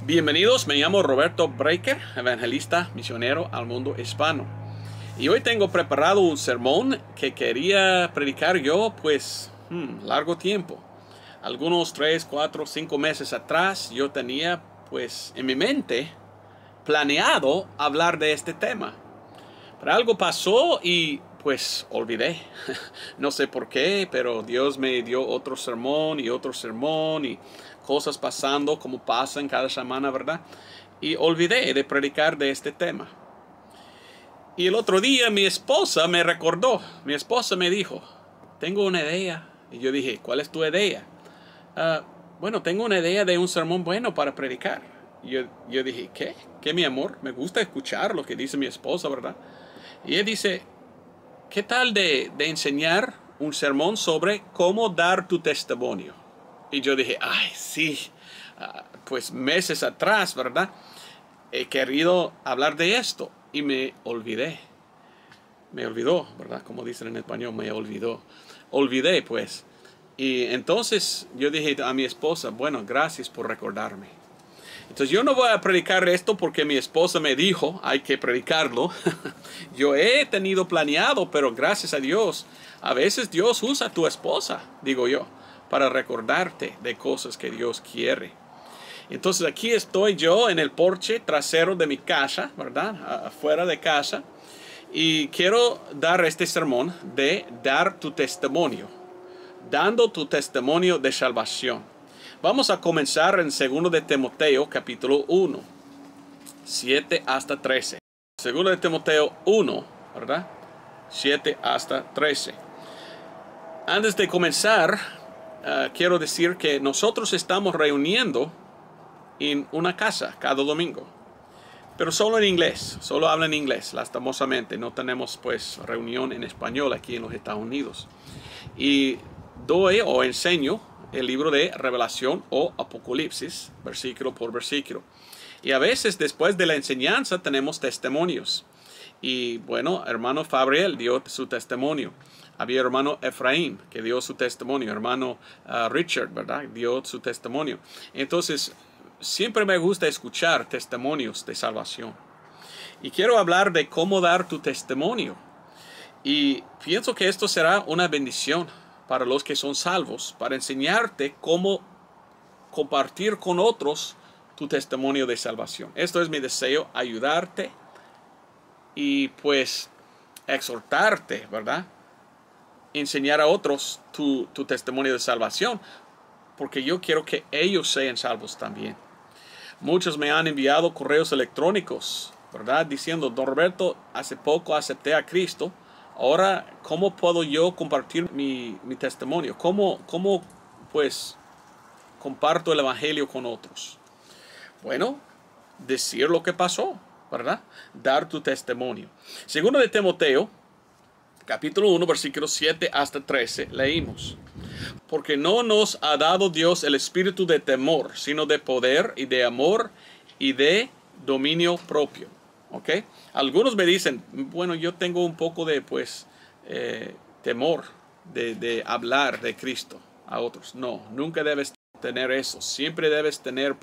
Bienvenidos, me llamo Roberto Breaker, evangelista misionero al mundo hispano. Y hoy tengo preparado un sermón que quería predicar yo, largo tiempo. Algunos 3, 4, 5 meses atrás yo tenía, en mi mente planeado hablar de este tema. Pero algo pasó y olvidé. No sé por qué, pero Dios me dio otro sermón y cosas pasando como pasan cada semana, ¿verdad? Y olvidé de predicar de este tema. Y el otro día mi esposa me recordó. Mi esposa me dijo, tengo una idea. Y yo dije, ¿cuál es tu idea? Tengo una idea de un sermón bueno para predicar. Y yo dije, ¿qué? ¿Qué, mi amor? Me gusta escuchar lo que dice mi esposa, ¿verdad? Y ella dice, ¿qué tal de enseñar un sermón sobre cómo dar tu testimonio? Y yo dije, ay, sí, meses atrás, ¿verdad? He querido hablar de esto y me olvidé. Me olvidó, ¿verdad? Como dicen en español, me olvidó. Olvidé, pues. Y entonces yo dije a mi esposa, bueno, gracias por recordarme. Entonces yo no voy a predicar esto porque mi esposa me dijo, hay que predicarlo. Yo he tenido planeado, pero gracias a Dios, a veces Dios usa a tu esposa, digo yo, para recordarte de cosas que Dios quiere. Entonces aquí estoy yo en el porche trasero de mi casa, ¿verdad? Afuera de casa. Y quiero dar este sermón de dar tu testimonio. Dando tu testimonio de salvación. Vamos a comenzar en 2 de Timoteo, capítulo 1, 7 hasta 13. 2 de Timoteo 1, ¿verdad? 7 hasta 13. Antes de comenzar, quiero decir que nosotros estamos reuniendo en una casa cada domingo. Pero solo en inglés, solo hablan inglés, lastimosamente. No tenemos reunión en español aquí en los Estados Unidos. Y doy o enseño el libro de Revelación o Apocalipsis, versículo por versículo. Y a veces después de la enseñanza tenemos testimonios. Y bueno, hermano Fabriel dio su testimonio. Había hermano Efraín que dio su testimonio. Hermano Richard, ¿verdad? Dio su testimonio. Entonces, siempre me gusta escuchar testimonios de salvación. Y quiero hablar de cómo dar tu testimonio. Y pienso que esto será una bendición para los que son salvos, para enseñarte cómo compartir con otros tu testimonio de salvación. Esto es mi deseo, ayudarte y exhortarte, ¿verdad? Enseñar a otros tu testimonio de salvación, porque yo quiero que ellos sean salvos también. Muchos me han enviado correos electrónicos, ¿verdad? Diciendo, don Roberto, hace poco acepté a Cristo. Ahora, ¿cómo puedo yo compartir mi testimonio? ¿Cómo comparto el evangelio con otros? Bueno, decir lo que pasó, ¿verdad? Dar tu testimonio. 2 de Timoteo, capítulo 1, versículos 7 hasta 13, leímos. Porque no nos ha dado Dios el espíritu de temor, sino de poder y de amor y de dominio propio. ¿Ok? Algunos me dicen, bueno, yo tengo un poco de temor de hablar de Cristo a otros. No, nunca debes tener eso. Siempre debes tener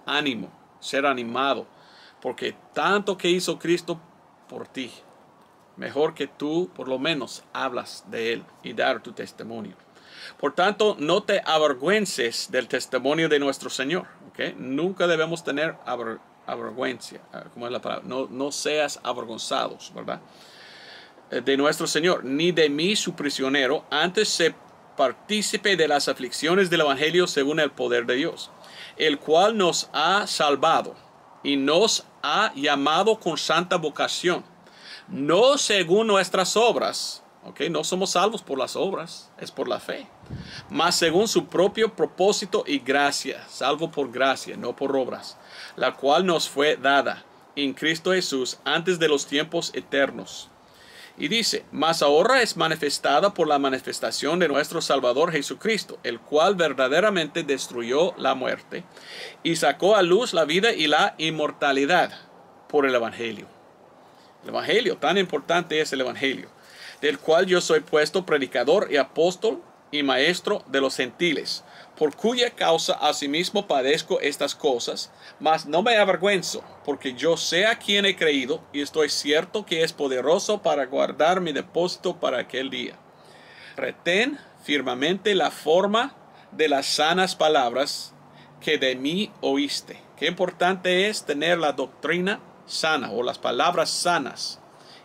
ánimo, ser animado, porque tanto que hizo Cristo por ti, mejor que tú por lo menos hablas de Él y dar tu testimonio. Por tanto, no te avergüences del testimonio de nuestro Señor. ¿Ok? Nunca debemos tener avergüenza, ¿cómo es la palabra? No seas avergonzados, ¿verdad? De nuestro Señor, ni de mí su prisionero, antes se partícipe de las aflicciones del Evangelio según el poder de Dios, el cual nos ha salvado y nos ha llamado con santa vocación, no según nuestras obras. Okay, no somos salvos por las obras, es por la fe. Mas según su propio propósito y gracia, salvo por gracia, no por obras, la cual nos fue dada en Cristo Jesús antes de los tiempos eternos. Y dice, mas ahora es manifestada por la manifestación de nuestro Salvador Jesucristo, el cual verdaderamente destruyó la muerte y sacó a luz la vida y la inmortalidad por el Evangelio. El Evangelio, tan importante es el Evangelio, del cual yo soy puesto predicador y apóstol y maestro de los gentiles, por cuya causa asimismo padezco estas cosas, mas no me avergüenzo, porque yo sé a quién he creído, y estoy cierto que es poderoso para guardar mi depósito para aquel día. Retén firmemente la forma de las sanas palabras que de mí oíste. Qué importante es tener la doctrina sana o las palabras sanas.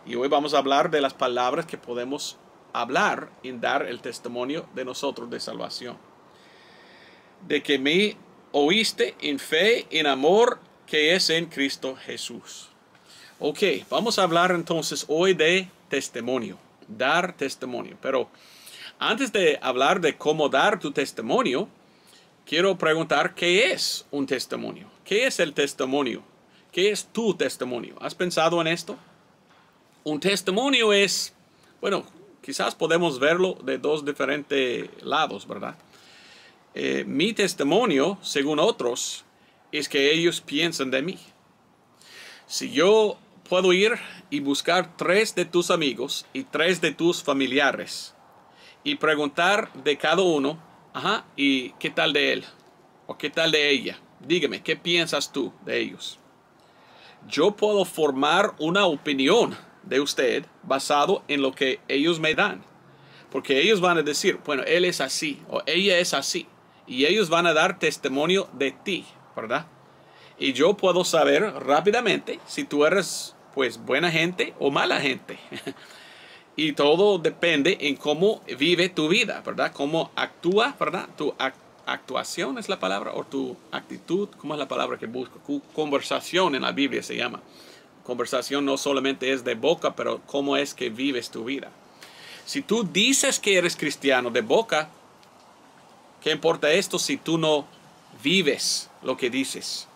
Y hoy vamos a hablar de las palabras que podemos hablar y dar el testimonio de nosotros de salvación. De que me oíste en fe, en amor que es en Cristo Jesús. Ok, vamos a hablar entonces hoy de testimonio, dar testimonio. Pero antes de hablar de cómo dar tu testimonio, quiero preguntar qué es un testimonio. ¿Qué es el testimonio? ¿Qué es tu testimonio? ¿Has pensado en esto? Un testimonio es, bueno, quizás podemos verlo de dos diferentes lados, ¿verdad? Mi testimonio, según otros, es que ellos piensan de mí. Si yo puedo ir y buscar 3 de tus amigos y 3 de tus familiares y preguntar de cada uno, ¿y qué tal de él? ¿O qué tal de ella? Dígame, ¿qué piensas tú de ellos? Yo puedo formar una opinión de usted basado en lo que ellos me dan. Porque ellos van a decir, bueno, él es así o ella es así. Y ellos van a dar testimonio de ti, ¿verdad? Y yo puedo saber rápidamente si tú eres, pues, buena gente o mala gente. Y todo depende en cómo vive tu vida, ¿verdad? Cómo actúa, ¿verdad? Tu actuación es la palabra, o tu actitud, ¿cómo es la palabra que busco? Conversación en la Biblia se llama. Conversación no solamente es de boca, pero cómo es que vives tu vida. Si tú dices que eres cristiano de boca, ¿qué importa esto si tú no vives lo que dices?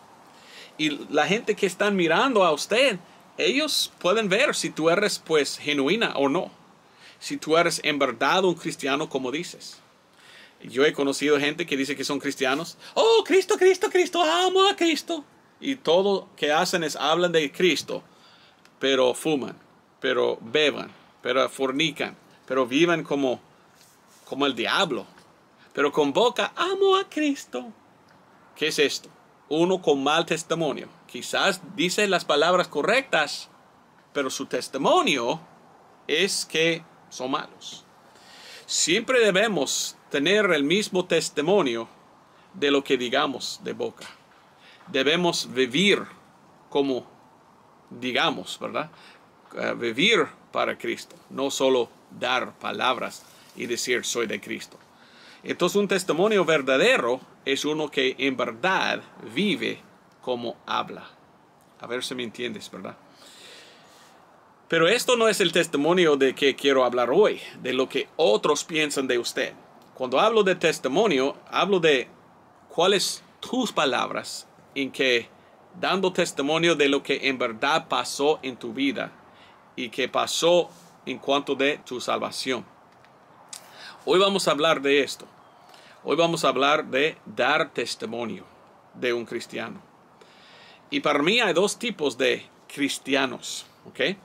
Y la gente que están mirando a usted, ellos pueden ver si tú eres pues genuina o no. Si tú eres en verdad un cristiano como dices. Yo he conocido gente que dice que son cristianos. Oh, Cristo, Cristo, Cristo, amo a Cristo. Y todo que hacen es hablan de Cristo. Pero fuman, pero beban, pero fornican, pero viven como el diablo. Pero con boca, amo a Cristo. ¿Qué es esto? Uno con mal testimonio. Quizás dice las palabras correctas, pero su testimonio es que son malos. Siempre debemos tener el mismo testimonio de lo que digamos de boca. Debemos vivir como digamos, ¿verdad? Vivir para Cristo, no solo dar palabras y decir soy de Cristo. Entonces un testimonio verdadero es uno que en verdad vive como habla. A ver si me entiendes, ¿verdad? Pero esto no es el testimonio de que quiero hablar hoy, de lo que otros piensan de usted. Cuando hablo de testimonio, hablo de cuáles tus palabras en que dando testimonio de lo que en verdad pasó en tu vida y que pasó en cuanto de tu salvación. Hoy vamos a hablar de esto. Hoy vamos a hablar de dar testimonio de un cristiano. Y para mí hay 2 tipos de cristianos, ¿ok?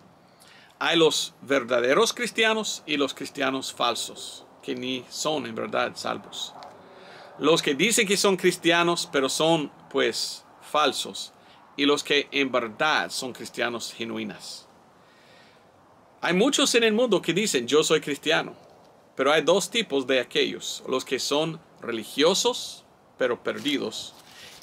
Hay los verdaderos cristianos y los cristianos falsos, que ni son en verdad salvos. Los que dicen que son cristianos, pero son pues falsos. Y los que en verdad son cristianos genuinos. Hay muchos en el mundo que dicen yo soy cristiano. Pero hay 2 tipos de aquellos. Los que son religiosos pero perdidos.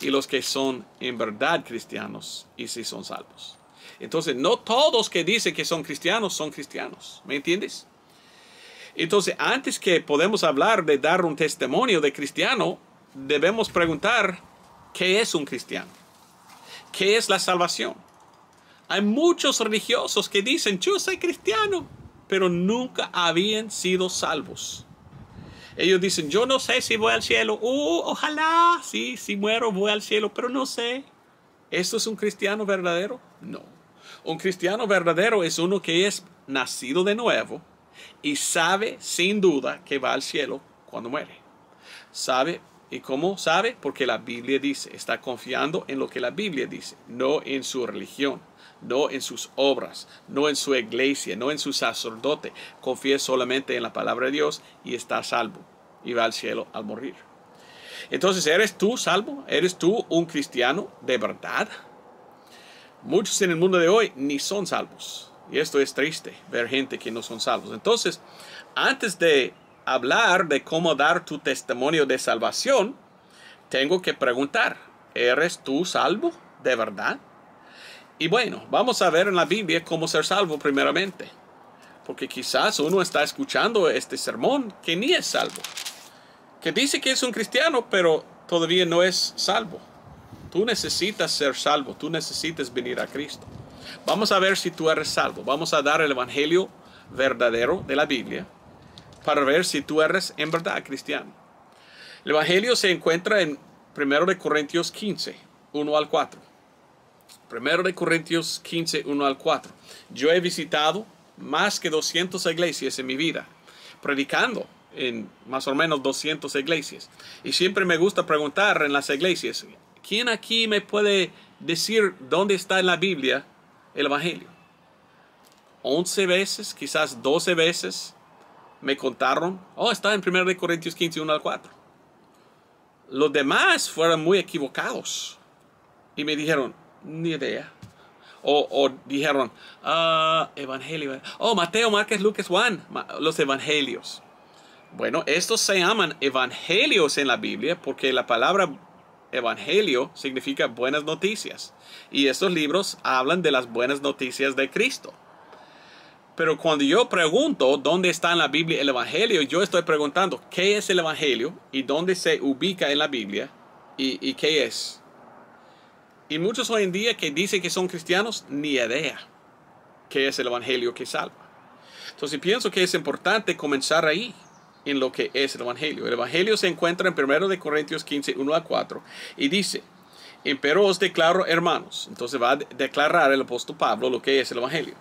Y los que son en verdad cristianos y sí son salvos. Entonces no todos que dicen que son cristianos. ¿Me entiendes? Entonces antes que podemos hablar de dar un testimonio de cristiano, debemos preguntar ¿qué es un cristiano? ¿Qué es la salvación? Hay muchos religiosos que dicen, yo soy cristiano, pero nunca habían sido salvos. Ellos dicen, yo no sé si voy al cielo. Ojalá, sí, si muero voy al cielo, pero no sé. ¿Esto es un cristiano verdadero? No. Un cristiano verdadero es uno que es nacido de nuevo y sabe sin duda que va al cielo cuando muere. Sabe. ¿Y cómo sabe? Porque la Biblia dice, está confiando en lo que la Biblia dice, no en su religión, no en sus obras, no en su iglesia, no en su sacerdote. Confía solamente en la palabra de Dios y está salvo. y va al cielo al morir. Entonces, ¿eres tú salvo? ¿Eres tú un cristiano de verdad? Muchos en el mundo de hoy ni son salvos. Y esto es triste, ver gente que no son salvos. Entonces, antes de hablar de cómo dar tu testimonio de salvación, tengo que preguntar, ¿eres tú salvo de verdad? Y bueno, vamos a ver en la Biblia cómo ser salvo primeramente. Porque quizás uno está escuchando este sermón que ni es salvo. Que dice que es un cristiano, pero todavía no es salvo. Tú necesitas ser salvo. Tú necesitas venir a Cristo. Vamos a ver si tú eres salvo. Vamos a dar el evangelio verdadero de la Biblia para ver si tú eres en verdad cristiano. El evangelio se encuentra en 1 Corintios 15, 1 al 4. 1 Corintios 15, 1 al 4. Yo he visitado más que 200 iglesias en mi vida, predicando en más o menos 200 iglesias. Y siempre me gusta preguntar en las iglesias, ¿quién aquí me puede decir dónde está en la Biblia el evangelio? 11 veces, quizás 12 veces me contaron, está en 1 Corintios 15, 1 al 4. Los demás fueron muy equivocados y me dijeron, ni idea. O dijeron, evangelio. Mateo, Marcos, Lucas, Juan, los evangelios. Bueno, estos se llaman evangelios en la Biblia porque la palabra evangelio significa buenas noticias. Y estos libros hablan de las buenas noticias de Cristo. Pero cuando yo pregunto dónde está en la Biblia el evangelio, yo estoy preguntando qué es el evangelio y dónde se ubica en la Biblia y qué es. Y muchos hoy en día que dicen que son cristianos, ni idea qué es el evangelio que salva. Entonces pienso que es importante comenzar ahí en lo que es el evangelio. El evangelio se encuentra en 1 Corintios 15, 1 a 4 y dice, empero os declaro hermanos. Entonces va a declarar el apóstol Pablo lo que es el evangelio.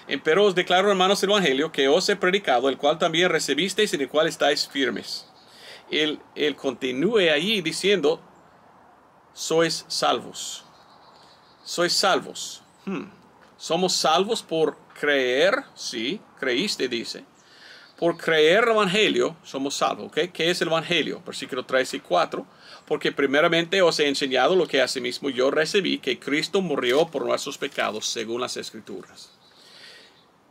Empero os declaro hermanos el evangelio que os he predicado, el cual también recibisteis y en el cual estáis firmes. Él continúe allí diciendo, sois salvos. Sois salvos. Somos salvos por creer, sí, creíste, dice. Por creer el evangelio, somos salvos. ¿Okay? ¿Qué es el evangelio? Versículo 3 y 4. Porque primeramente os he enseñado lo que asimismo yo recibí, que Cristo murió por nuestros pecados, según las Escrituras.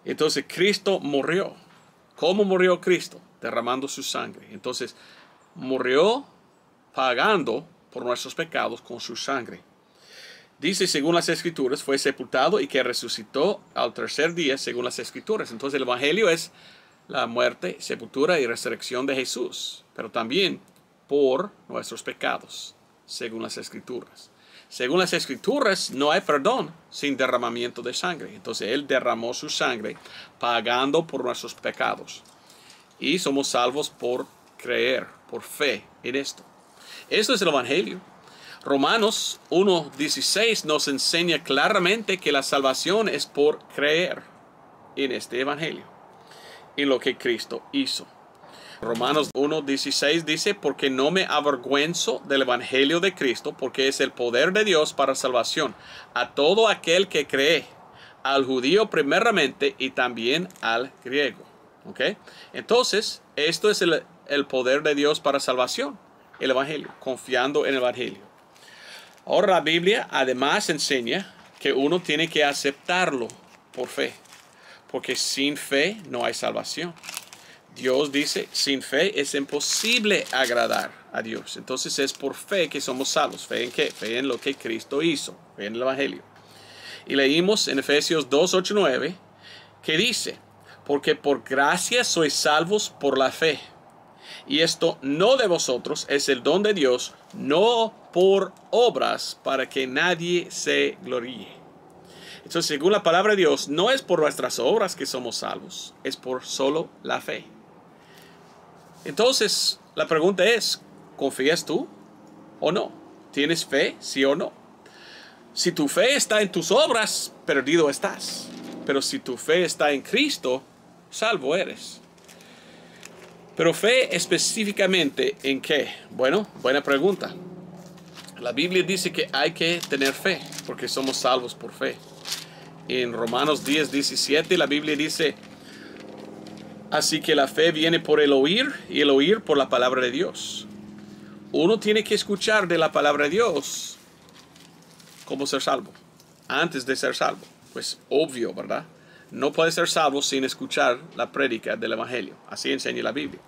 Entonces, Cristo murió. ¿Cómo murió Cristo? Derramando su sangre. Entonces, murió pagando por nuestros pecados con su sangre. Dice, según las Escrituras, fue sepultado y que resucitó al tercer día, según las Escrituras. Entonces, el evangelio es la muerte, sepultura y resurrección de Jesús, pero también por nuestros pecados, según las Escrituras. Según las Escrituras, no hay perdón sin derramamiento de sangre. Entonces, Él derramó su sangre pagando por nuestros pecados. Y somos salvos por creer, por fe en esto. Esto es el evangelio. Romanos 1:16 nos enseña claramente que la salvación es por creer en este evangelio, en lo que Cristo hizo. Romanos 1:16 dice, porque no me avergüenzo del evangelio de Cristo, porque es el poder de Dios para salvación a todo aquel que cree, al judío primeramente y también al griego. ¿Okay? Entonces, esto es el poder de Dios para salvación, el evangelio, confiando en el evangelio. Ahora la Biblia además enseña que uno tiene que aceptarlo por fe, porque sin fe no hay salvación. Dios dice, sin fe es imposible agradar a Dios. Entonces es por fe que somos salvos. ¿Fe en qué? Fe en lo que Cristo hizo, fe en el evangelio. Y leímos en Efesios 2:8-9 que dice, porque por gracia sois salvos por la fe. Y esto no de vosotros, es el don de Dios, no por obras, para que nadie se gloríe. Entonces, según la palabra de Dios, no es por nuestras obras que somos salvos, es por solo la fe. Entonces, la pregunta es, ¿confías tú o no? ¿Tienes fe, sí o no? Si tu fe está en tus obras, perdido estás. Pero si tu fe está en Cristo, salvo eres. Pero fe específicamente ¿en qué? Bueno, buena pregunta. La Biblia dice que hay que tener fe, porque somos salvos por fe. En Romanos 10:17 la Biblia dice, Así que la fe viene por el oír y el oír por la palabra de Dios. Uno tiene que escuchar de la palabra de Dios cómo ser salvo, antes de ser salvo. Pues obvio, ¿verdad? No puede ser salvo sin escuchar la prédica del Evangelio. Así enseña la Biblia.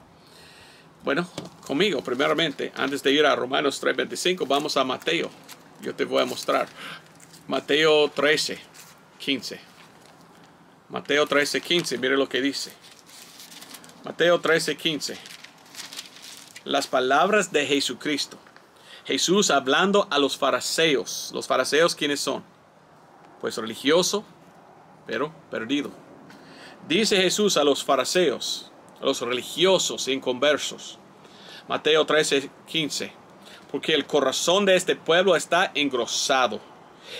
Bueno, conmigo, primeramente, antes de ir a Romanos 3:25, vamos a Mateo. Yo te voy a mostrar. Mateo 13:15. Mateo 13:15, mire lo que dice. Mateo 13:15. Las palabras de Jesucristo. Jesús hablando a los fariseos. ¿Los fariseos quiénes son? Pues religioso, pero perdido. Dice Jesús a los fariseos, a los religiosos e inconversos. Mateo 13:15. Porque el corazón de este pueblo está engrosado,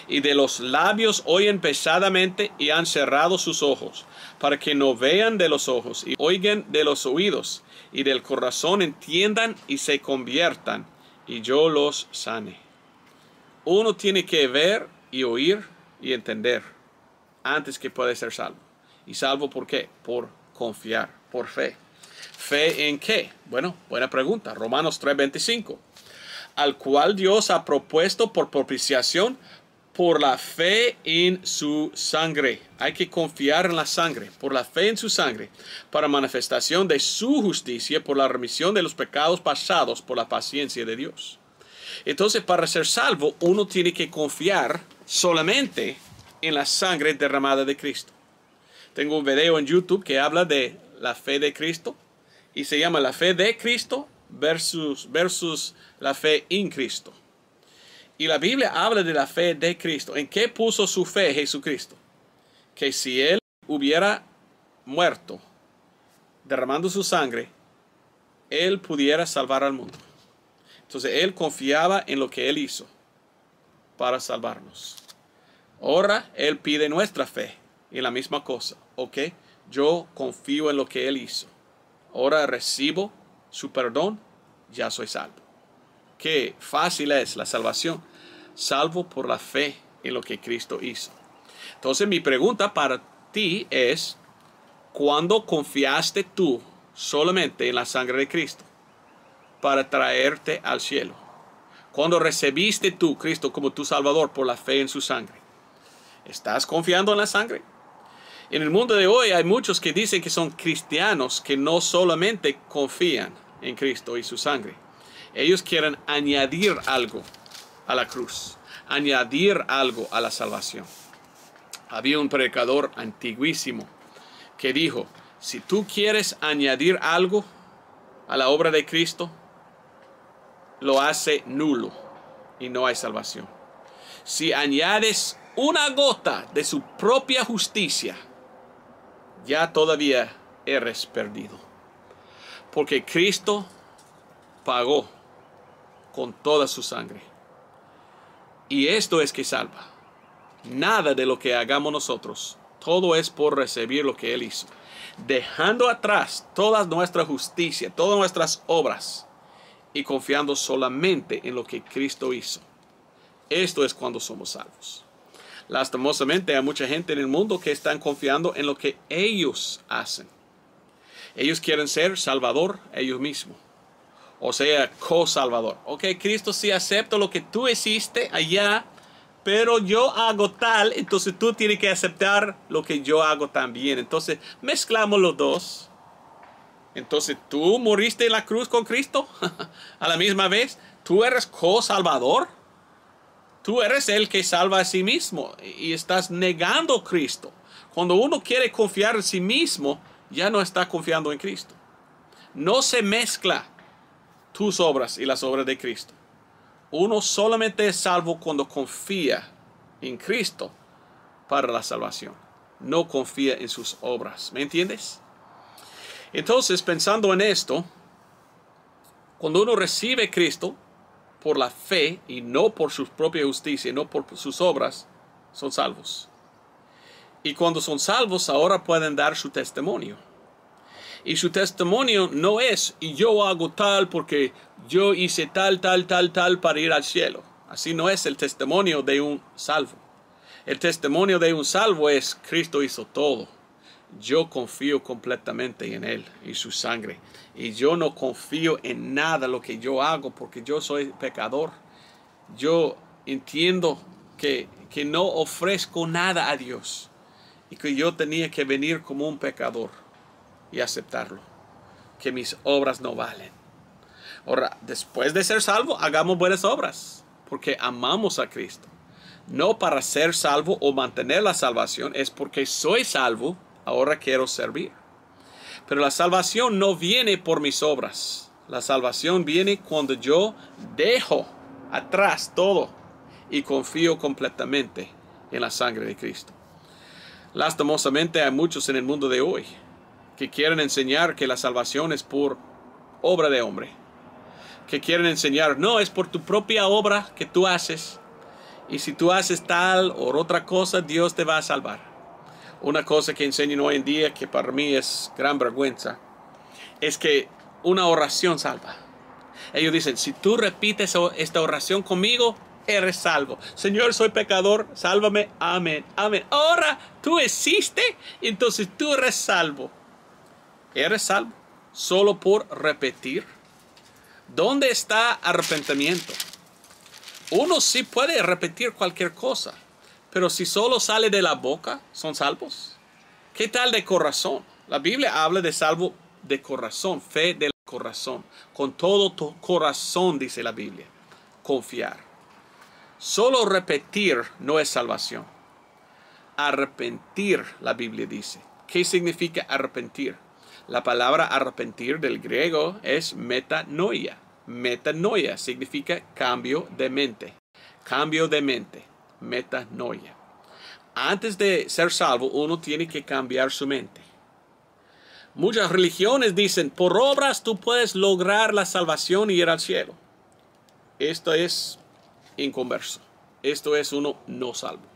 y de los labios oyen pesadamente y han cerrado sus ojos, para que no vean de los ojos y oigan de los oídos, y del corazón entiendan y se conviertan, y yo los sane. Uno tiene que ver y oír y entender antes que puede ser salvo. ¿Y salvo por qué? Por confiar, por fe. ¿Fe en qué? Bueno, buena pregunta. Romanos 3:25. Al cual Dios ha propuesto por propiciación por la fe en su sangre. Hay que confiar en la sangre, por la fe en su sangre, para manifestación de su justicia, por la remisión de los pecados pasados, por la paciencia de Dios. Entonces, para ser salvo, uno tiene que confiar solamente en la sangre derramada de Cristo. Tengo un video en YouTube que habla de la fe de Cristo y se llama la fe de Cristo versus la fe en Cristo. Y la Biblia habla de la fe de Cristo. ¿En qué puso su fe Jesucristo? Que si Él hubiera muerto derramando su sangre, Él pudiera salvar al mundo. Entonces Él confiaba en lo que Él hizo para salvarnos. Ahora Él pide nuestra fe en la misma cosa. Ok, yo confío en lo que Él hizo. Ahora recibo su perdón, ya soy salvo. Qué fácil es la salvación, salvo por la fe en lo que Cristo hizo. Entonces mi pregunta para ti es, ¿cuándo confiaste tú solamente en la sangre de Cristo para traerte al cielo? ¿Cuándo recibiste tú Cristo como tu Salvador por la fe en su sangre? ¿Estás confiando en la sangre? En el mundo de hoy hay muchos que dicen que son cristianos que no solamente confían en Cristo y su sangre. Ellos quieren añadir algo a la cruz, añadir algo a la salvación. Había un predicador antiguísimo que dijo, si tú quieres añadir algo a la obra de Cristo, lo hace nulo y no hay salvación. Si añades una gota de su propia justicia, ya todavía eres perdido. Porque Cristo pagó con toda su sangre. Y esto es que salva. Nada de lo que hagamos nosotros, todo es por recibir lo que Él hizo. Dejando atrás toda nuestra justicia, todas nuestras obras y confiando solamente en lo que Cristo hizo. Esto es cuando somos salvos. Lastimosamente hay mucha gente en el mundo que están confiando en lo que ellos hacen. Ellos quieren ser salvador ellos mismos. O sea, co-salvador. Ok, Cristo, sí acepto lo que tú hiciste allá, pero yo hago tal, entonces tú tienes que aceptar lo que yo hago también. Entonces, mezclamos los dos. Entonces, tú moriste en la cruz con Cristo a la misma vez. Tú eres co-salvador. Tú eres el que salva a sí mismo y estás negando a Cristo. Cuando uno quiere confiar en sí mismo, ya no está confiando en Cristo. No se mezcla tus obras y las obras de Cristo. Uno solamente es salvo cuando confía en Cristo para la salvación. No confía en sus obras. ¿Me entiendes? Entonces, pensando en esto, cuando uno recibe a Cristo por la fe y no por su propia justicia, no por sus obras, son salvos. Y cuando son salvos, ahora pueden dar su testimonio. Y su testimonio no es, y yo hago tal porque yo hice tal para ir al cielo. Así no es el testimonio de un salvo. El testimonio de un salvo es, Cristo hizo todo. yo confío completamente en Él y su sangre. Y yo no confío en nada lo que yo hago porque yo soy pecador. Yo entiendo que no ofrezco nada a Dios y que yo tenía que venir como un pecador y aceptarlo, que mis obras no valen. Ahora, después de ser salvo, hagamos buenas obras, porque amamos a Cristo. No para ser salvo o mantener la salvación, es porque soy salvo, ahora quiero servir. Pero la salvación no viene por mis obras. La salvación viene cuando yo dejo atrás todo y confío completamente en la sangre de Cristo. Lastimosamente hay muchos en el mundo de hoy que quieren enseñar que la salvación es por obra de hombre. Que quieren enseñar, no, es por tu propia obra que tú haces. Y si tú haces tal o otra cosa, Dios te va a salvar. Una cosa que enseñan hoy en día, que para mí es gran vergüenza, es que una oración salva. Ellos dicen, si tú repites esta oración conmigo, eres salvo. Señor, soy pecador, sálvame. Amén, amén. Ahora tú existes, entonces tú eres salvo. ¿Eres salvo solo por repetir? ¿Dónde está arrepentimiento? Uno sí puede repetir cualquier cosa, pero si solo sale de la boca, ¿son salvos? ¿Qué tal de corazón? La Biblia habla de salvo de corazón, fe del corazón. Con todo tu corazón, dice la Biblia, confiar. Solo repetir no es salvación. Arrepentir, la Biblia dice. ¿Qué significa arrepentir? La palabra arrepentir del griego es metanoia. Metanoia significa cambio de mente. Cambio de mente. Metanoia. Antes de ser salvo, uno tiene que cambiar su mente. Muchas religiones dicen, por obras tú puedes lograr la salvación y ir al cielo. Esto es inconverso. Esto es uno no salvo.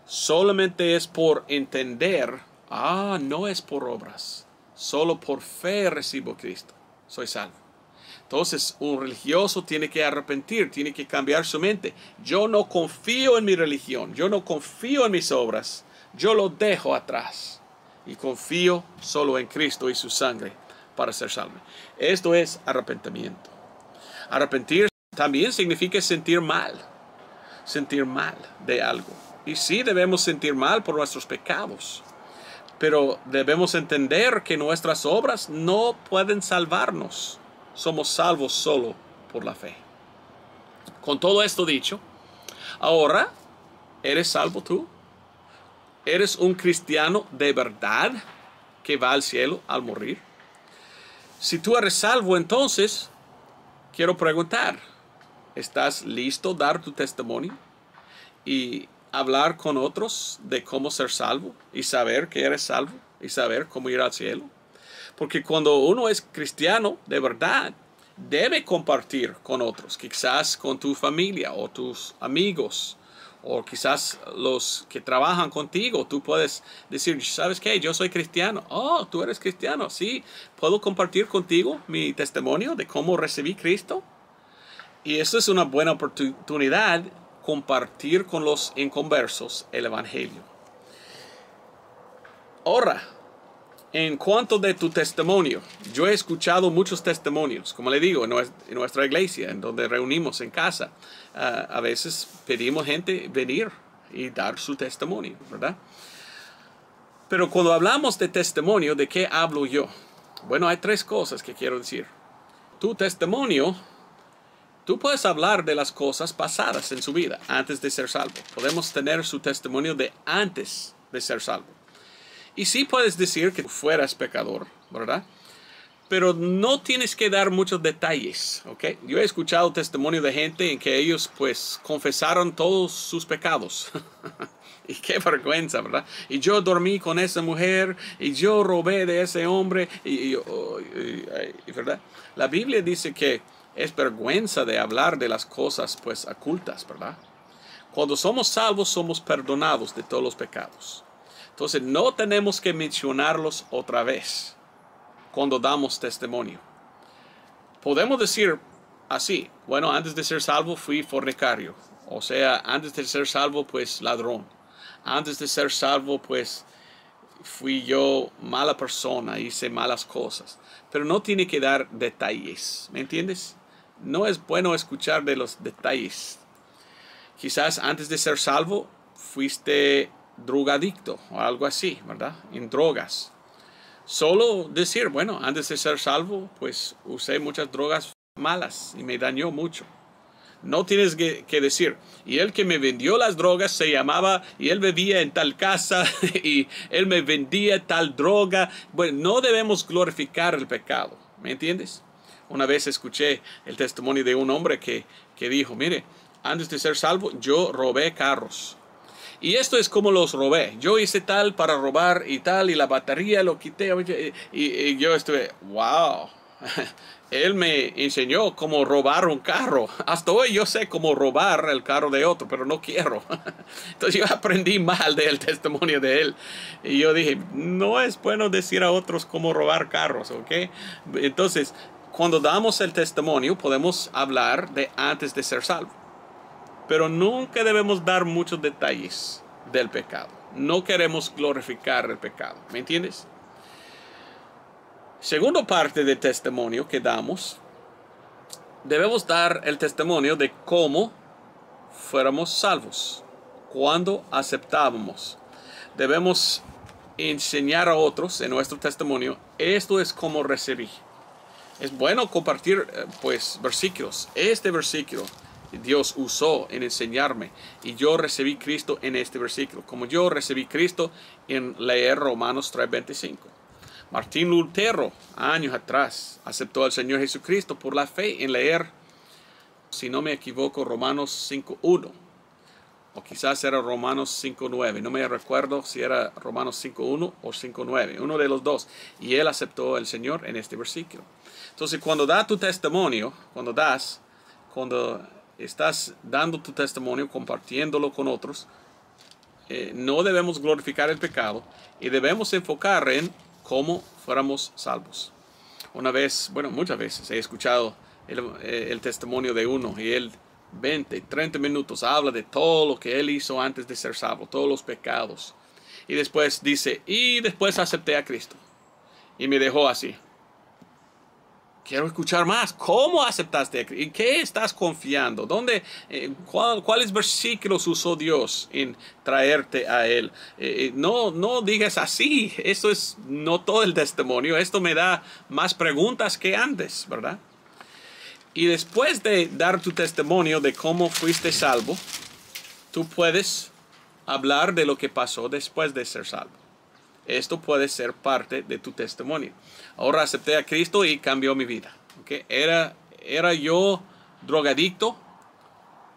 Solamente es por entender, no es por obras. Solo por fe recibo a Cristo. Soy salvo. Entonces, un religioso tiene que arrepentir, tiene que cambiar su mente. Yo no confío en mi religión, yo no confío en mis obras. Yo lo dejo atrás y confío solo en Cristo y su sangre para ser salvo. Esto es arrepentimiento. Arrepentir también significa sentir mal de algo. Y sí debemos sentir mal por nuestros pecados. Pero debemos entender que nuestras obras no pueden salvarnos. Somos salvos solo por la fe. Con todo esto dicho, ahora, ¿eres salvo tú? ¿Eres un cristiano de verdad que va al cielo al morir? Si tú eres salvo, entonces, quiero preguntar, ¿estás listo a dar tu testimonio? Y hablar con otros de cómo ser salvo y saber que eres salvo y saber cómo ir al cielo. Porque cuando uno es cristiano de verdad, debe compartir con otros, quizás con tu familia o tus amigos o quizás los que trabajan contigo. Tú puedes decir, ¿sabes qué? Yo soy cristiano. Oh, tú eres cristiano. Sí, ¿puedo compartir contigo mi testimonio de cómo recibí Cristo? Y eso es una buena oportunidad, compartir con los inconversos el evangelio. Ahora, en cuanto de tu testimonio, yo he escuchado muchos testimonios, como le digo, en nuestra iglesia, en donde reunimos en casa. A veces pedimos gente venir y dar su testimonio, ¿verdad? Pero cuando hablamos de testimonio, ¿de qué hablo yo? Bueno, hay tres cosas que quiero decir. Tu testimonio, tú puedes hablar de las cosas pasadas en su vida, antes de ser salvo. Podemos tener su testimonio de antes de ser salvo. Y sí puedes decir que fueras pecador, ¿verdad? Pero no tienes que dar muchos detalles, ¿ok? Yo he escuchado testimonio de gente en que ellos, pues, confesaron todos sus pecados. Y qué vergüenza, ¿verdad? Y yo dormí con esa mujer, y yo robé de ese hombre, ¿verdad? La Biblia dice que es vergüenza de hablar de las cosas, pues, ocultas, ¿verdad? Cuando somos salvos, somos perdonados de todos los pecados. Entonces, no tenemos que mencionarlos otra vez cuando damos testimonio. Podemos decir así, bueno, antes de ser salvo fui fornicario. O sea, antes de ser salvo, pues, ladrón. Antes de ser salvo, pues, fui yo mala persona, hice malas cosas. Pero no tiene que dar detalles, ¿me entiendes? No es bueno escuchar de los detalles. Quizás antes de ser salvo fuiste drogadicto o algo así, ¿verdad? En drogas. Solo decir, bueno, antes de ser salvo, pues usé muchas drogas malas y me dañó mucho. No tienes que decir, y el que me vendió las drogas se llamaba, y él bebía en tal casa, y él me vendía tal droga. Bueno, no debemos glorificar el pecado, ¿me entiendes? Una vez escuché el testimonio de un hombre que dijo, mire, antes de ser salvo, yo robé carros. Y esto es como los robé. Yo hice tal para robar y tal, y la batería lo quité. Y yo estuve, wow. Él me enseñó cómo robar un carro. Hasta hoy yo sé cómo robar el carro de otro, pero no quiero. Entonces yo aprendí mal del testimonio de él. Y yo dije, no es bueno decir a otros cómo robar carros, ¿ok? Entonces, cuando damos el testimonio, podemos hablar de antes de ser salvo. Pero nunca debemos dar muchos detalles del pecado. No queremos glorificar el pecado. ¿Me entiendes? Segunda parte del testimonio que damos, debemos dar el testimonio de cómo fuéramos salvos, cuando aceptábamos. Debemos enseñar a otros en nuestro testimonio, esto es como recibí. Es bueno compartir pues versículos. Este versículo Dios usó en enseñarme y yo recibí Cristo en este versículo, como yo recibí Cristo en leer Romanos 3:25. Martín Lutero, años atrás, aceptó al Señor Jesucristo por la fe en leer, si no me equivoco, Romanos 5:1. O quizás era Romanos 5:9. No me recuerdo si era Romanos 5:1 o 5:9. Uno de los dos. Y él aceptó al Señor en este versículo. Entonces, cuando da tu testimonio, cuando estás dando tu testimonio, compartiéndolo con otros, no debemos glorificar el pecado y debemos enfocar en cómo fuéramos salvos. Una vez, bueno, muchas veces he escuchado el testimonio de uno y él 20, 30 minutos habla de todo lo que él hizo antes de ser salvo, todos los pecados. Y después dice, y después acepté a Cristo. Y me dejó así. Quiero escuchar más. ¿Cómo aceptaste a Cristo? ¿En qué estás confiando? ¿Cuáles versículos usó Dios en traerte a Él? No digas así. Eso es no todo el testimonio. Esto me da más preguntas que antes, ¿verdad? Y después de dar tu testimonio de cómo fuiste salvo, tú puedes hablar de lo que pasó después de ser salvo. Esto puede ser parte de tu testimonio. Ahora acepté a Cristo y cambió mi vida. ¿Okay? Era yo drogadicto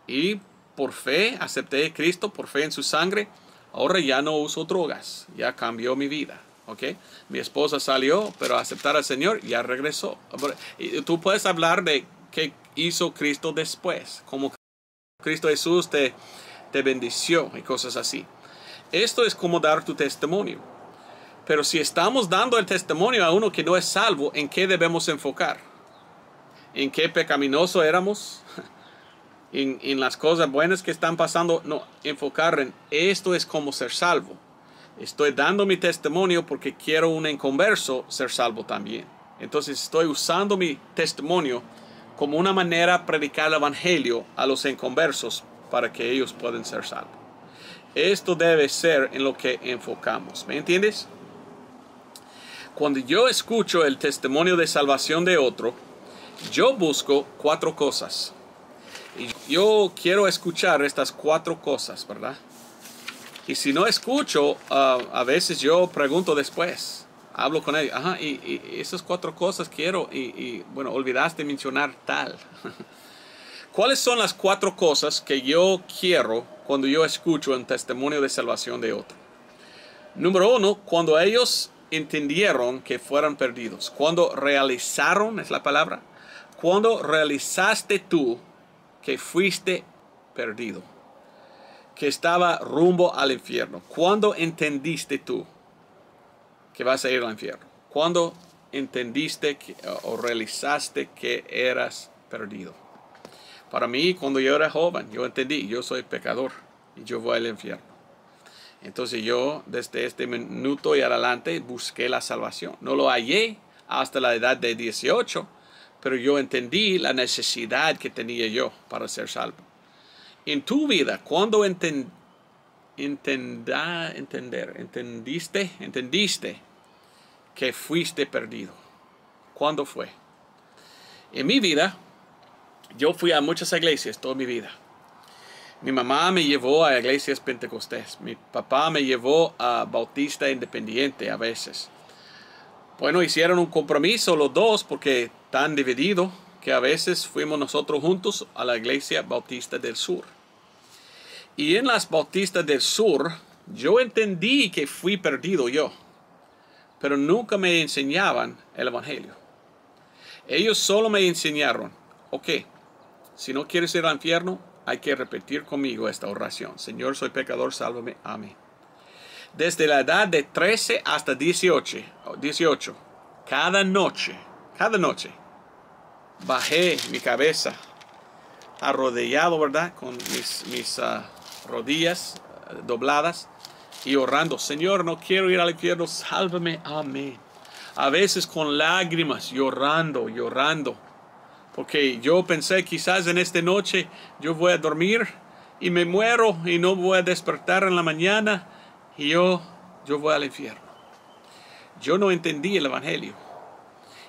y por fe acepté a Cristo, por fe en su sangre. Ahora ya no uso drogas, ya cambió mi vida. ¿Okay? Mi esposa salió, pero aceptar al Señor ya regresó. Y tú puedes hablar de qué hizo Cristo después, cómo Cristo Jesús te bendició y cosas así. Esto es como dar tu testimonio. Pero si estamos dando el testimonio a uno que no es salvo, ¿en qué debemos enfocar? ¿En qué pecaminoso éramos? ¿En las cosas buenas que están pasando? No, enfocar en esto es como ser salvo. Estoy dando mi testimonio porque quiero un inconverso ser salvo también. Entonces estoy usando mi testimonio como una manera de predicar el evangelio a los inconversos para que ellos puedan ser salvos. Esto debe ser en lo que enfocamos. ¿Me entiendes? Cuando yo escucho el testimonio de salvación de otro, yo busco 4 cosas. Y yo quiero escuchar estas 4 cosas, ¿verdad? Y si no escucho, a veces yo pregunto después. Hablo con ellos. Ajá, y esas 4 cosas quiero. Bueno, olvidaste mencionar tal. ¿Cuáles son las 4 cosas que yo quiero cuando yo escucho el testimonio de salvación de otro? Número 1, cuando ellos entendieron que fueran perdidos. Cuando realizaron, es la palabra. Cuando realizaste tú que fuiste perdido. Que estaba rumbo al infierno. Cuando entendiste tú que vas a ir al infierno. Cuando entendiste o realizaste que eras perdido. Para mí, cuando yo era joven, yo entendí, yo soy pecador y yo voy al infierno. Entonces yo desde este minuto y adelante busqué la salvación. No lo hallé hasta la edad de 18, pero yo entendí la necesidad que tenía yo para ser salvo. En tu vida, ¿cuándo entendiste que fuiste perdido? ¿Cuándo fue? En mi vida, yo fui a muchas iglesias toda mi vida. Mi mamá me llevó a iglesias pentecostés. Mi papá me llevó a Bautista Independiente a veces. Bueno, hicieron un compromiso los dos porque tan dividido que a veces fuimos nosotros juntos a la iglesia Bautista del Sur. Y en las Bautistas del Sur, yo entendí que fui perdido yo, pero nunca me enseñaban el Evangelio. Ellos solo me enseñaron, ok, si no quieres ir al infierno, hay que repetir conmigo esta oración. Señor, soy pecador, sálvame. Amén. Desde la edad de 13 hasta 18, cada noche, bajé mi cabeza, arrodillado, ¿verdad? Con mis rodillas dobladas y orando. Señor, no quiero ir al infierno, sálvame. Amén. A veces con lágrimas, llorando. Porque yo pensé, quizás en esta noche yo voy a dormir y me muero y no voy a despertar en la mañana y yo voy al infierno. Yo no entendí el Evangelio.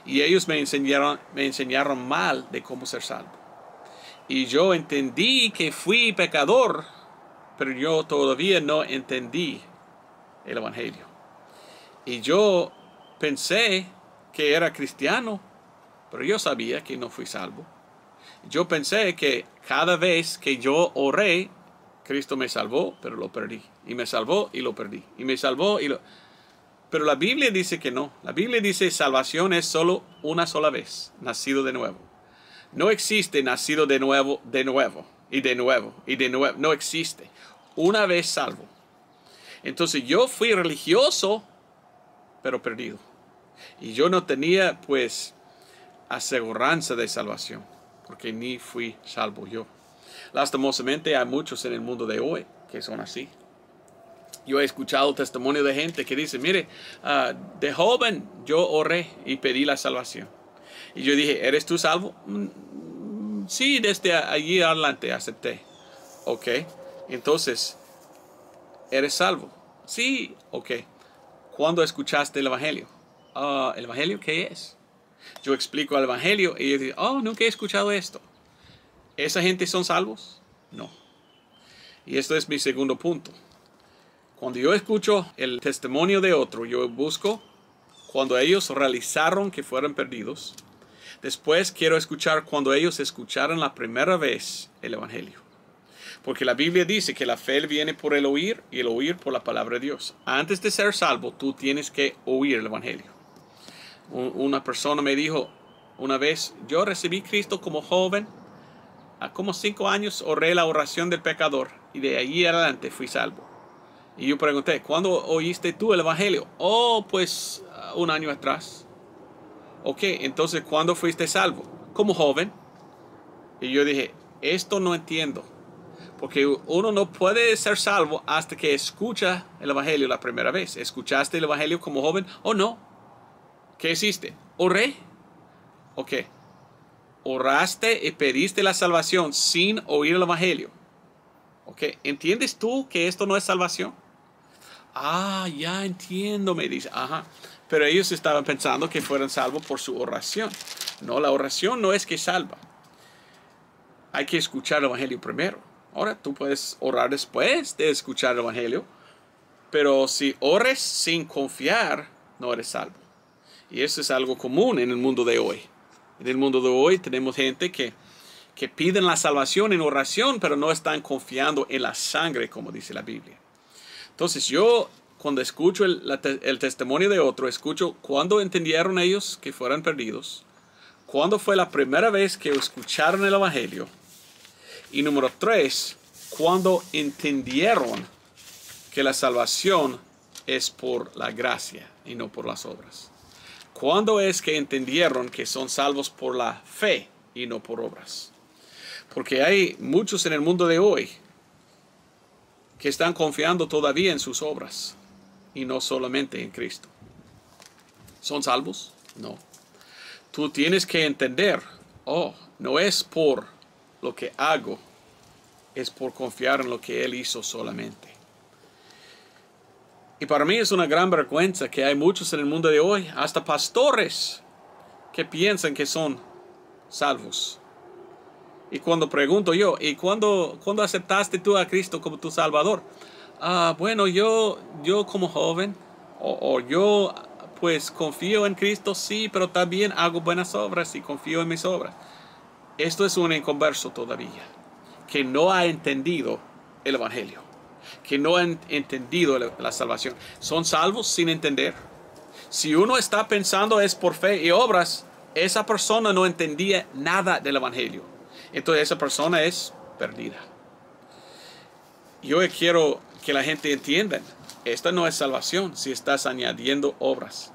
Y ellos me enseñaron mal de cómo ser salvo. Y yo entendí que fui pecador, pero yo todavía no entendí el Evangelio. Y yo pensé que era cristiano, pero yo sabía que no fui salvo. Yo pensé que cada vez que yo oré, Cristo me salvó, pero lo perdí. Y me salvó y lo perdí. Y me salvó y lo... Pero la Biblia dice que no. La Biblia dice salvación es solo una sola vez, nacido de nuevo. No existe nacido de nuevo, y de nuevo. No existe. Una vez salvo. Entonces yo fui religioso, pero perdido. Y yo no tenía, pues, aseguranza de salvación, porque ni fui salvo yo. Lastimosamente hay muchos en el mundo de hoy que son así. Yo he escuchado testimonio de gente que dice, mire, de joven yo oré y pedí la salvación. Y yo dije, ¿eres tú salvo? Sí, desde allí adelante acepté. Ok, entonces, ¿eres salvo? Sí, ok. ¿Cuándo escuchaste el Evangelio? ¿El Evangelio qué es? Yo explico el Evangelio y ellos dicen, nunca he escuchado esto. ¿Esa gente son salvos? No. Y esto es mi segundo punto. Cuando yo escucho el testimonio de otro, yo busco cuando ellos realizaron que fueron perdidos. Después quiero escuchar cuando ellos escucharon la primera vez el Evangelio. Porque la Biblia dice que la fe viene por el oír y el oír por la palabra de Dios. Antes de ser salvo, tú tienes que oír el Evangelio. Una persona me dijo una vez, yo recibí a Cristo como joven, a como 5 años oré la oración del pecador y de allí adelante fui salvo. Y yo pregunté, ¿cuándo oíste tú el Evangelio? Pues 1 año atrás. Ok, entonces ¿cuándo fuiste salvo? Como joven. Y yo dije, esto no entiendo. Porque uno no puede ser salvo hasta que escucha el Evangelio la primera vez. ¿Escuchaste el Evangelio como joven o no? ¿Qué hiciste? Oré. Ok. Oraste y pediste la salvación sin oír el Evangelio. Ok. ¿Entiendes tú que esto no es salvación? Ya entiendo, me dice. Ajá. Pero ellos estaban pensando que fueran salvos por su oración. No, la oración no es que salva. Hay que escuchar el Evangelio primero. Ahora, tú puedes orar después de escuchar el Evangelio. Pero si ores sin confiar, no eres salvo. Y eso es algo común en el mundo de hoy. En el mundo de hoy tenemos gente que piden la salvación en oración, pero no están confiando en la sangre, como dice la Biblia. Entonces yo, cuando escucho el testimonio de otro, escucho cuándo entendieron ellos que fueran perdidos, cuándo fue la primera vez que escucharon el Evangelio, y número 3, cuándo entendieron que la salvación es por la gracia y no por las obras. ¿Cuándo es que entendieron que son salvos por la fe y no por obras? Porque hay muchos en el mundo de hoy que están confiando todavía en sus obras y no solamente en Cristo. ¿Son salvos? No. Tú tienes que entender, no es por lo que hago, es por confiar en lo que Él hizo solamente. Y para mí es una gran vergüenza que hay muchos en el mundo de hoy, hasta pastores, que piensan que son salvos. Y cuando pregunto yo, ¿y cuándo aceptaste tú a Cristo como tu Salvador? Bueno, yo como joven, o yo pues confío en Cristo, sí, pero también hago buenas obras y confío en mis obras. Esto es un inconverso todavía, que no ha entendido el Evangelio, que no ha entendido la salvación. Son salvos sin entender. Si uno está pensando es por fe y obras, esa persona no entendía nada del Evangelio. Entonces esa persona es perdida. Yo quiero que la gente entienda, esta no es salvación si estás añadiendo obras.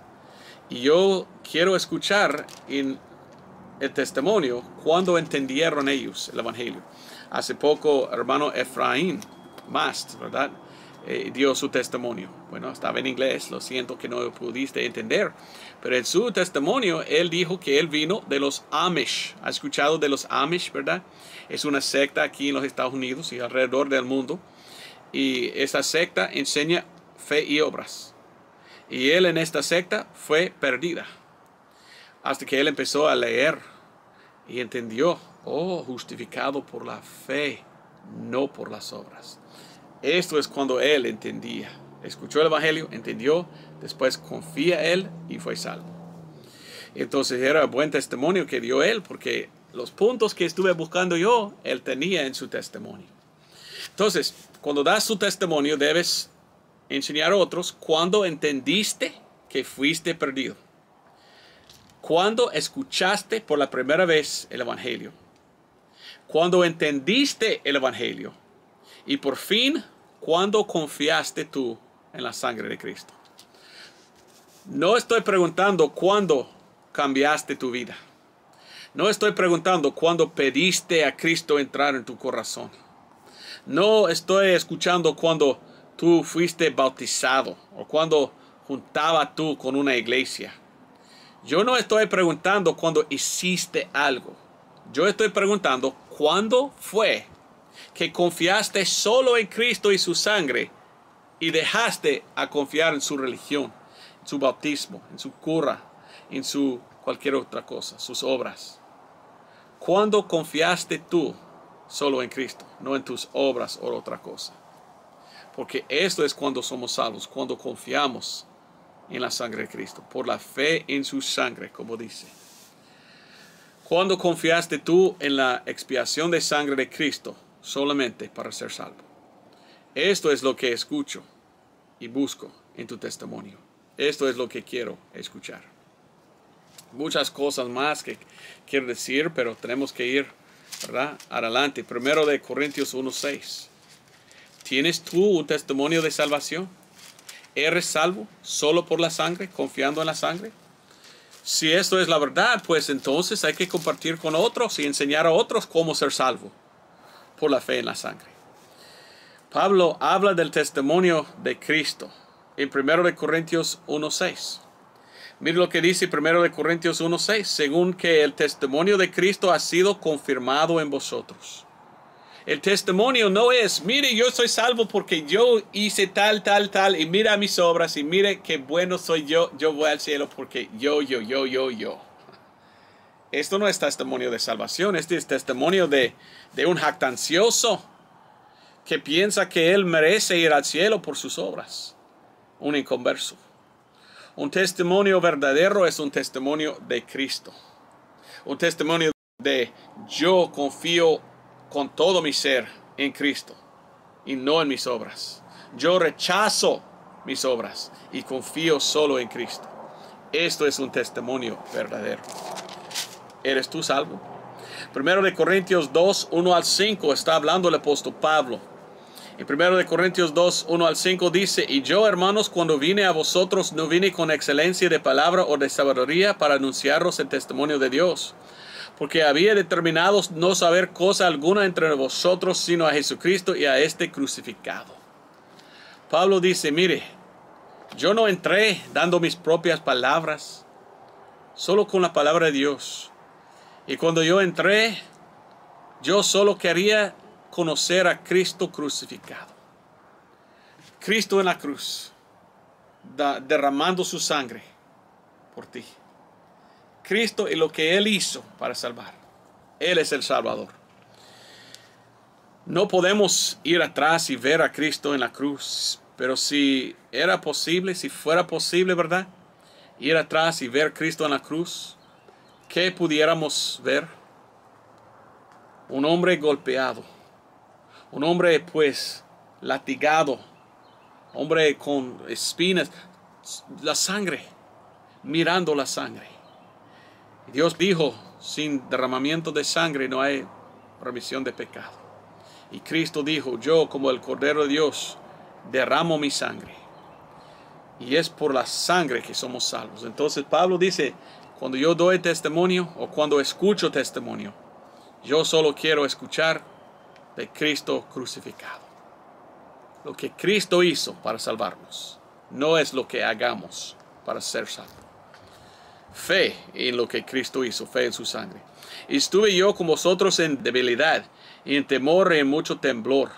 Y yo quiero escuchar en el testimonio cuando entendieron ellos el Evangelio. Hace poco, hermano Efraín Mast, ¿verdad? Dio su testimonio. Bueno, estaba en inglés, lo siento que no pudiste entender. Pero en su testimonio, él dijo que él vino de los Amish. ¿Ha escuchado de los Amish, verdad? Es una secta aquí en los Estados Unidos y alrededor del mundo. Y esta secta enseña fe y obras. Y él en esta secta fue perdida. Hasta que él empezó a leer y entendió, justificado por la fe, no por las obras. Esto es cuando él entendía. Escuchó el Evangelio, entendió, después confía en él y fue salvo. Entonces era buen testimonio que dio él, porque los puntos que estuve buscando yo, él tenía en su testimonio. Entonces, cuando das su testimonio, debes enseñar a otros cuando entendiste que fuiste perdido. Cuando escuchaste por la primera vez el Evangelio. Cuando entendiste el Evangelio. Y por fin, cuando confiaste tú en la sangre de Cristo. No estoy preguntando cuándo cambiaste tu vida. No estoy preguntando cuándo pediste a Cristo entrar en tu corazón. No estoy escuchando cuando tú fuiste bautizado o cuando juntaba tú con una iglesia. Yo no estoy preguntando cuando hiciste algo. Yo estoy preguntando cuándo fue que confiaste solo en Cristo y su sangre y dejaste a confiar en su religión, en su bautismo, en su cura, en su cualquier otra cosa, sus obras. ¿Cuándo confiaste tú solo en Cristo, no en tus obras o otra cosa? Porque esto es cuando somos salvos, cuando confiamos en la sangre de Cristo, por la fe en su sangre, como dice. ¿Cuándo confiaste tú en la expiación de sangre de Cristo solamente para ser salvo? Esto es lo que escucho y busco en tu testimonio. Esto es lo que quiero escuchar. Muchas cosas más que quiero decir, pero tenemos que ir, ¿verdad?, adelante. 1 Corintios 1:6. ¿Tienes tú un testimonio de salvación? ¿Eres salvo solo por la sangre, confiando en la sangre? Si esto es la verdad, pues entonces hay que compartir con otros y enseñar a otros cómo ser salvo por la fe en la sangre. Pablo habla del testimonio de Cristo en 1 Corintios 1:6. Mire lo que dice 1 Corintios 1:6. Según que el testimonio de Cristo ha sido confirmado en vosotros. El testimonio no es, mire, yo soy salvo porque yo hice tal, y mira mis obras, y mire qué bueno soy yo voy al cielo porque yo. Esto no es testimonio de salvación, este es testimonio de un jactancioso que piensa que él merece ir al cielo por sus obras. Un inconverso. Un testimonio verdadero es un testimonio de Cristo. Un testimonio de yo confío con todo mi ser en Cristo y no en mis obras. Yo rechazo mis obras y confío solo en Cristo. Esto es un testimonio verdadero. ¿Eres tú salvo? 1 Corintios 2, 1 al 5 está hablando el apóstol Pablo. En 1 Corintios 2, 1 al 5 dice: Y yo, hermanos, cuando vine a vosotros, no vine con excelencia de palabra o de sabiduría para anunciaros el testimonio de Dios. Porque había determinado no saber cosa alguna entre vosotros, sino a Jesucristo y a este crucificado. Pablo dice, mire, yo no entré dando mis propias palabras, solo con la palabra de Dios. Y cuando yo entré, yo solo quería conocer a Cristo crucificado. Cristo en la cruz, derramando su sangre por ti. Cristo y lo que Él hizo para salvar. Él es el Salvador. No podemos ir atrás y ver a Cristo en la cruz, pero si era posible, si fuera posible, ¿verdad? Ir atrás y ver a Cristo en la cruz, ¿qué pudiéramos ver? Un hombre golpeado, un hombre pues latigado, hombre con espinas, la sangre, mirando la sangre. Dios dijo, sin derramamiento de sangre no hay remisión de pecado. Y Cristo dijo, yo como el Cordero de Dios derramo mi sangre. Y es por la sangre que somos salvos. Entonces Pablo dice, cuando yo doy testimonio o cuando escucho testimonio, yo solo quiero escuchar de Cristo crucificado. Lo que Cristo hizo para salvarnos no es lo que hagamos para ser salvos. Fe en lo que Cristo hizo, fe en su sangre. Y estuve yo con vosotros en debilidad, y en temor y en mucho temblor.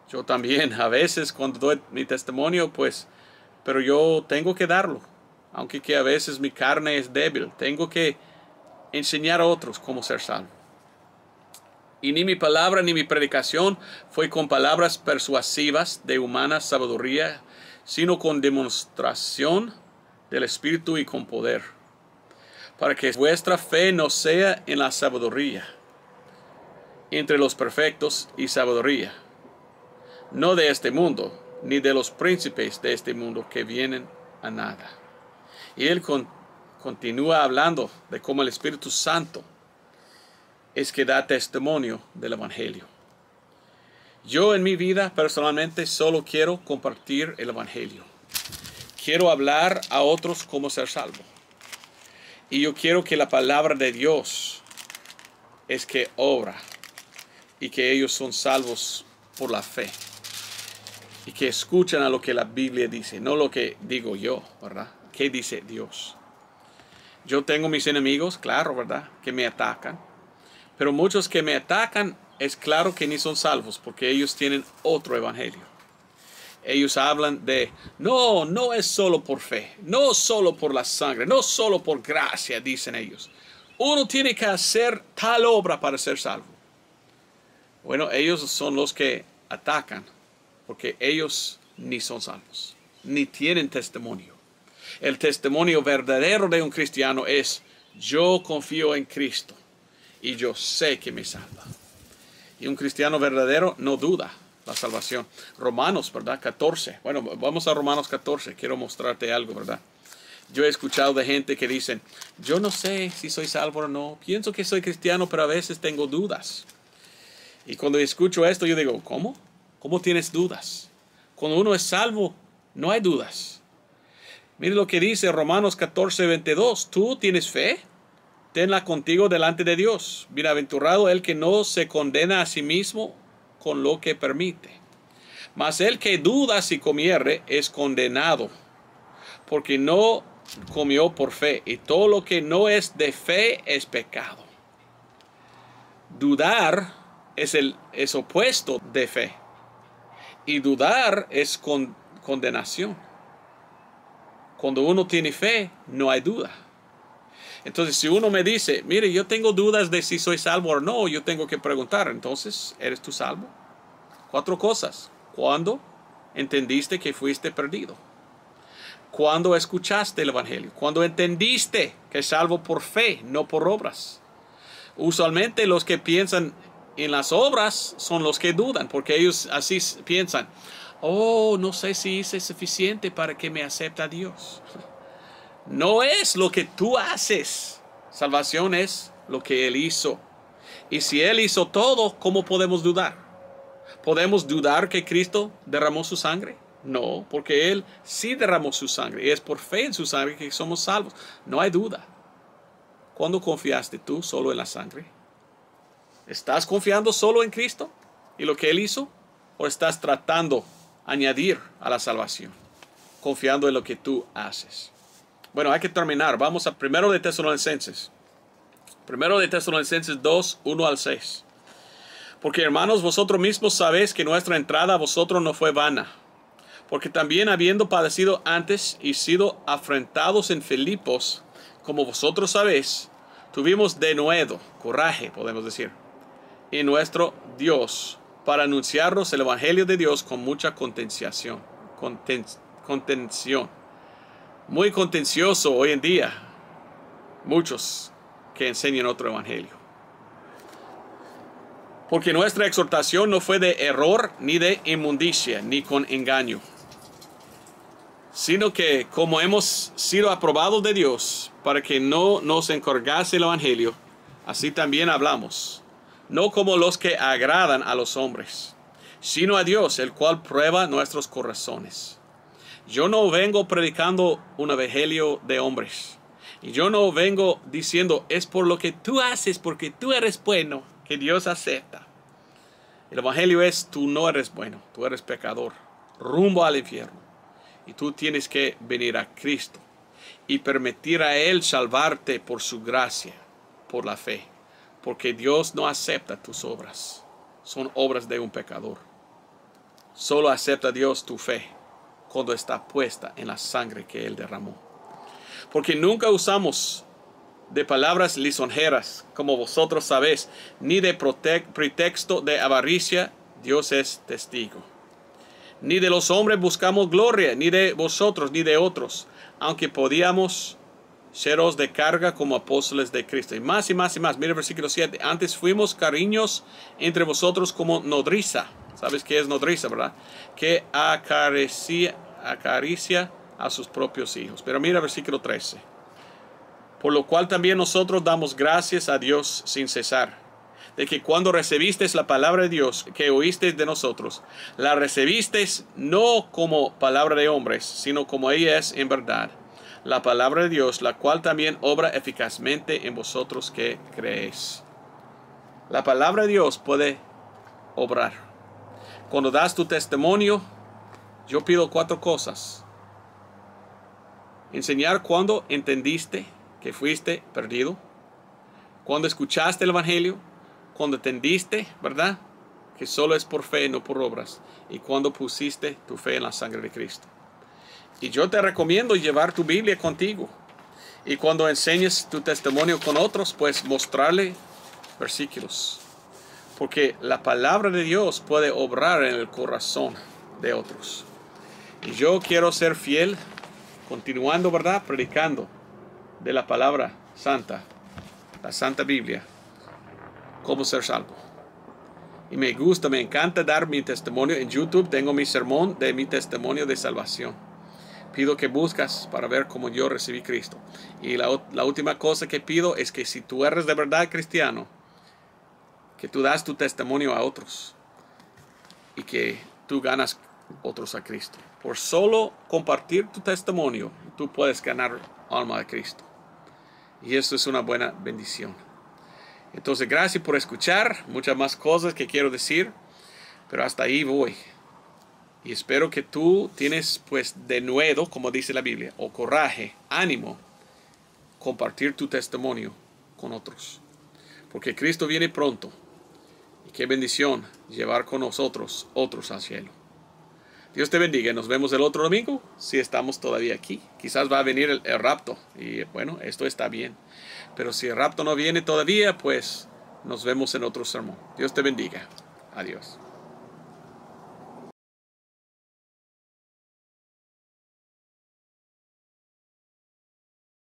Yo también a veces cuando doy mi testimonio, pues, pero yo tengo que darlo. Aunque que a veces mi carne es débil, tengo que enseñar a otros cómo ser salvo. Y ni mi palabra ni mi predicación fue con palabras persuasivas de humana sabiduría, sino con demostración del Espíritu y con poder, para que vuestra fe no sea en la sabiduría, entre los perfectos y sabiduría, no de este mundo, ni de los príncipes de este mundo que vienen a nada. Y él continúa hablando de cómo el Espíritu Santo es que da testimonio del Evangelio. Yo en mi vida personalmente solo quiero compartir el Evangelio. Quiero hablar a otros cómo ser salvo. Y yo quiero que la palabra de Dios es que obra y que ellos son salvos por la fe. Y que escuchan a lo que la Biblia dice, no lo que digo yo, ¿verdad? ¿Qué dice Dios? Yo tengo mis enemigos, claro, ¿verdad? Que me atacan. Pero muchos que me atacan, es claro que ni son salvos, porque ellos tienen otro evangelio. Ellos hablan de, no es solo por fe, no solo por la sangre, no solo por gracia, dicen ellos. Uno tiene que hacer tal obra para ser salvo. Bueno, ellos son los que atacan, porque ellos ni son salvos, ni tienen testimonio. El testimonio verdadero de un cristiano es, yo confío en Cristo y yo sé que me salva. Y un cristiano verdadero no duda la salvación. Romanos, ¿verdad? 14. Bueno, vamos a Romanos 14. Quiero mostrarte algo, ¿verdad? Yo he escuchado de gente que dicen, yo no sé si soy salvo o no. Pienso que soy cristiano, pero a veces tengo dudas. Y cuando escucho esto, yo digo, ¿cómo? ¿Cómo tienes dudas? Cuando uno es salvo, no hay dudas. Mire lo que dice Romanos 14, 22. ¿Tú tienes fe? Tenla contigo delante de Dios. Bienaventurado el que no se condena a sí mismo con lo que permite. Mas el que duda si comiere es condenado, porque no comió por fe. Y todo lo que no es de fe es pecado. Dudar es opuesto de fe. Y dudar es condenación. Cuando uno tiene fe, no hay duda. Entonces, si uno me dice, mire, yo tengo dudas de si soy salvo o no, yo tengo que preguntar, entonces, ¿eres tú salvo? 4 cosas. ¿Cuándo entendiste que fuiste perdido? ¿Cuándo escuchaste el Evangelio? ¿Cuándo entendiste que es salvo por fe, no por obras? Usualmente los que piensan en las obras son los que dudan, porque ellos así piensan, oh, no sé si hice suficiente para que me acepte Dios. No es lo que tú haces. Salvación es lo que Él hizo. Y si Él hizo todo, ¿cómo podemos dudar? ¿Podemos dudar que Cristo derramó su sangre? No, porque Él sí derramó su sangre. Y es por fe en su sangre que somos salvos. No hay duda. ¿Cuándo confiaste tú solo en la sangre? ¿Estás confiando solo en Cristo y lo que Él hizo? ¿O estás tratando añadir a la salvación, confiando en lo que tú haces. Bueno, hay que terminar. Vamos a 1 de Tesalonicenses. 1 de Tesalonicenses 2, 1 al 6. Porque hermanos, vosotros mismos sabéis que nuestra entrada a vosotros no fue vana. Porque también habiendo padecido antes y sido afrentados en Filipos, como vosotros sabéis, tuvimos denuedo, coraje, podemos decir, en nuestro Dios, para anunciaros el Evangelio de Dios con mucha contención. Muy contencioso hoy en día, muchos que enseñan otro Evangelio. Porque nuestra exhortación no fue de error, ni de inmundicia, ni con engaño, sino que como hemos sido aprobados de Dios para que no nos encargase el Evangelio, así también hablamos, no como los que agradan a los hombres, sino a Dios, el cual prueba nuestros corazones. Yo no vengo predicando un evangelio de hombres, y yo no vengo diciendo, es por lo que tú haces, porque tú eres bueno, que Dios acepta. El evangelio es, tú no eres bueno, tú eres pecador, rumbo al infierno. Y tú tienes que venir a Cristo y permitir a Él salvarte por su gracia, por la fe. Porque Dios no acepta tus obras. Son obras de un pecador. Solo acepta Dios tu fe cuando está puesta en la sangre que Él derramó. Porque nunca usamos de palabras lisonjeras, como vosotros sabéis, ni de pretexto de avaricia, Dios es testigo. Ni de los hombres buscamos gloria, ni de vosotros, ni de otros, aunque podíamos seros de carga como apóstoles de Cristo. Y más y más y más. Mira el versículo 7. Antes fuimos cariños entre vosotros como nodriza. ¿Sabes qué es nodriza, verdad? Que acaricia a sus propios hijos. Pero mira el versículo 13. Por lo cual también nosotros damos gracias a Dios sin cesar, de que cuando recibisteis la palabra de Dios que oísteis de nosotros, la recibisteis no como palabra de hombres, sino como ella es en verdad, la palabra de Dios, la cual también obra eficazmente en vosotros que creéis. La palabra de Dios puede obrar. Cuando das tu testimonio, yo pido 4 cosas. Enseñar cuando entendiste que fuiste perdido, cuando escuchaste el Evangelio, cuando entendiste, ¿verdad?, que solo es por fe, no por obras, y cuando pusiste tu fe en la sangre de Cristo. Y yo te recomiendo llevar tu Biblia contigo, y cuando enseñes tu testimonio con otros, pues mostrarle versículos, porque la palabra de Dios puede obrar en el corazón de otros. Y yo quiero ser fiel, continuando, ¿verdad?, predicando de la palabra santa, la Santa Biblia, cómo ser salvo. Y me encanta dar mi testimonio. En YouTube tengo mi sermón de mi testimonio de salvación. Pido que buscas para ver cómo yo recibí Cristo. Y la última cosa que pido es que si tú eres de verdad cristiano, que tú das tu testimonio a otros y que tú ganas otros a Cristo. Por solo compartir tu testimonio, tú puedes ganar alma a Cristo. Y eso es una buena bendición. Entonces, gracias por escuchar. Muchas más cosas que quiero decir, pero hasta ahí voy. Y espero que tú tienes, pues, denuedo, como dice la Biblia, o coraje, ánimo, compartir tu testimonio con otros. Porque Cristo viene pronto. Y qué bendición llevar con nosotros otros al cielo. Dios te bendiga. Nos vemos el otro domingo, si estamos todavía aquí. Quizás va a venir el rapto. Y bueno, esto está bien. Pero si el rapto no viene todavía, pues nos vemos en otro sermón. Dios te bendiga. Adiós.